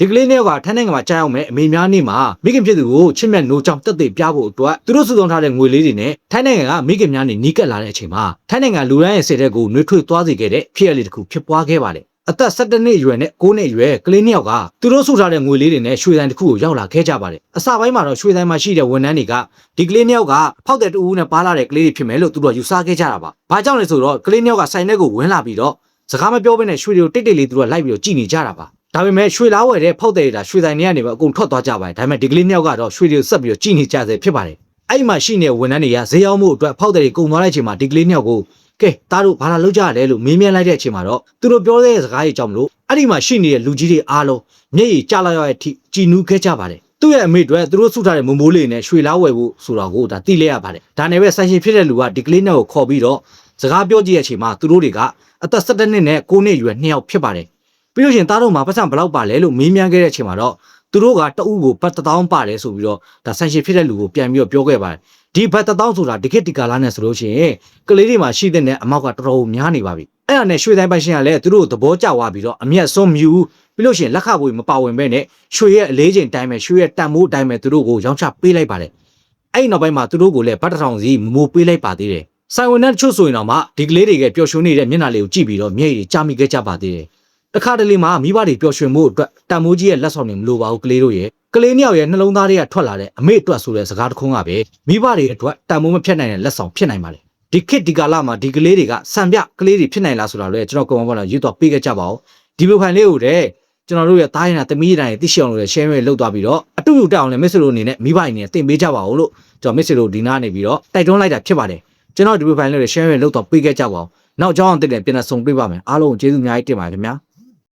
ဒီကလေးနှစ်ယောက်ကထိုင်းနိုင်ငံမှာကြားရောက်မဲ့အမေများနေ့မှာမိခင်ဖြစ်သူကိုချစ်မြတ်နိုးကြောင့်တက်သေးပြဖို့အတွက်သူတို့စုဆောင်းထားတဲ့ငွေလေးတွေနဲ့ထိုင်းနိုင်ငံကမိခင်များနေ့နီးကပ်လာတဲ့အချိန်မှာထိုင်းနိုင်ငံလူရန်ရဲ့စိတ်ထဲကိုနှွေးထွေးသွားစေခဲ့တဲ့ဖြစ်ရလေးတစ်ခုဖြစ်ပွားခဲ့ပါတယ်အသက်17နှစ်အရွယ်နဲ့9နှစ်အရွယ်ကလေးနှစ်ယောက်ကသူတို့စုထားတဲ့ငွေလေးတွေနဲ့ရွှေဆိုင်တစ်ခုကိုရောက်လာခဲ့ကြပါတယ်အစပိုင်းမှာတော့ရွှေဆိုင်မှာရှိတဲ့ဝန်ထမ်းတွေကဒီကလေးနှစ်ယောက်ကဖောက်တဲ့တူဦးနဲ့ပါလာတဲ့ကလေးတွေဖြစ်မယ်လို့သူတို့ယူဆခဲ့ကြတာပါဘာကြောင့်လဲဆိုတော့ကလေးနှစ်ယောက်ကဆိုင်ထဲကိုဝင်လာပြီးတော့စကားမပြောဘဲနဲ့ရွှေတွေကိုတိတ်တိတ်လေးသူတို့လိုက်ပြီးတော့ကြည်နေကြတာပါဒါပေမဲ့ရွှေလားဝယ်တဲ့ဖောက်တဲ့တာရွှေဆိုင်တွေကနေပဲအကုန်ထွက်သွားကြပါတယ်ဒါပေမဲ့ဒီကလေးနှစ်ယောက်ကတော့ရွှေတွေကိုဆက်ပြီးတော့ကြည်နေကြစေဖြစ်ပါတယ်အဲ့မှာရှိနေတဲ့ဝန်ထမ်းတွေကဈေးရောက်မှုအတွက်ဖောက်တဲ့တွေကုန်သွားတဲ့အချိန်မှာဒီကလေးနှစ်ယောက်ကိုကဲသားတို့ဘာလာလုပ်ကြရလဲလို့မေးမြန်းလိုက်တဲ့အချိန်မှာတော့သူတို့ပြောတဲ့စကားကြီးကြောင့်မလို့အဲ့ဒီမှာရှိနေတဲ့လူကြီးတွေအားလုံးမျက်ရည်ကျလာရတဲ့အထိကြည်နူးခဲ့ကြပါတယ်သူ့ရဲ့အမေတွေသူတို့စုထားတဲ့မမိုးလေးနဲ့ရွှေလားဝယ်ဖို့ဆိုတာကိုဒါသိလဲရပါတယ်ဒါနဲ့ပဲဆိုင်ရှင်ဖြစ်တဲ့လူကဒီကလေးနှစ်ယောက်ကိုခေါ်ပြီးတော့စကားပြောကြည့်တဲ့အချိန်မှာသူတို့တွေကအသက်17နှစ်နဲ့9နှစ်အရွယ်နှစ်ယောက်ဖြစ်ပါတယ်ပြီးလို့ရှိရင်သားတို့မှာပတ်စံဘလောက်ပါလဲလို့မေးမြန်းခဲ့တဲ့အချိန်မှာတော့သူတို့ကတအုပ်ကိုဘတ်1000ပါတယ်ဆိုပြီးတော့ဒါဆိုင်ရှင်ဖြစ်တဲ့လူကိုပြန်ပြီးတော့ပြောခဲ့ပါတယ်ဒီဘတ်1000ဆိုတာဒီခေတ်ဒီကာလနဲ့ဆိုလို့ရှိရင်ကလေးတွေမှာရှိတဲ့အမောက်ကတော်တော်များနေပါပြီအဲ့ဒါနဲ့ရွှေတိုင်းပိုင်ရှင်ကလည်းသူတို့သဘောကျသွားပြီးတော့အမျက်ဆုံးမြူပြီးလို့ရှိရင်လက်ခဘွေမပါဝင်ပဲနဲ့ရွှေရဲ့အလေးချိန်တိုင်းပဲရွှေရဲ့တန်မိုးတိုင်းပဲသူတို့ကိုရောင်းချပေးလိုက်ပါတယ်အဲ့ဒီနောက်ပိုင်းမှာသူတို့ကိုလည်းဘတ်1000စီမမိုးပေးလိုက်ပါသေးတယ်ဆိုင်ဝန်နဲ့တချို့ဆိုရင်တော့မှဒီကလေးတွေကပျော်ရွှင်နေတဲ့မျက်နှာလေးကိုကြည့်ပြီးတော့မျက်ရည်ကျမိခဲ့ကြပါသေးတယ်တခါတလေမှာမိဘတွေပျော်ရွှင်မှုအတွက်တန်မိုးကြီးရဲ့လက်ဆောင်တွေမလိုပါဘူးကလေးတို့ရဲ့ကလေးနှစ်ယောက်ရဲ့နှလုံးသားတွေကထွက်လာတဲ့အမေအတွက်ဆိုတဲ့စကားတစ်ခုကပဲမိဘတွေအတွက်တန်မိုးမဖြတ်နိုင်တဲ့လက်ဆောင်ဖြစ်နိုင်ပါတယ်ဒီခေတ်ဒီကာလမှာဒီကလေးတွေကစံပြကလေးတွေဖြစ်နိုင်လားဆိုတာလည်းကျွန်တော်ကွန်မန့်ပေါ်မှာရေးတော့ပေးခဲ့ကြပါဦးဒီဘိုဖိုင်လေးကိုတဲ့ကျွန်တော်တို့ရဲ့သားရည်နဲ့သမီးရည်တိုင်းသိရှိအောင်လို့ share လုပ်သွားပြီးတော့အတူတူတက်အောင်လည်း message လို့အနေနဲ့မိဘတွေနဲ့တင်ပေးကြပါဦးလို့ကျွန်တော် message လို့ဒီနားနေပြီးတော့တိုက်တွန်းလိုက်တာဖြစ်ပါတယ်ကျွန်တော်ဒီဘိုဖိုင်လေးကို share လုပ်တော့ပေးခဲ့ကြပါဦးနောက်ကြောင်းအောင်တက်တဲ့ပြန်ဆုံတွေ့ပါမယ်အားလုံးကျေးဇူးအများကြီးတင်ပါတယ်ခင်ဗျာ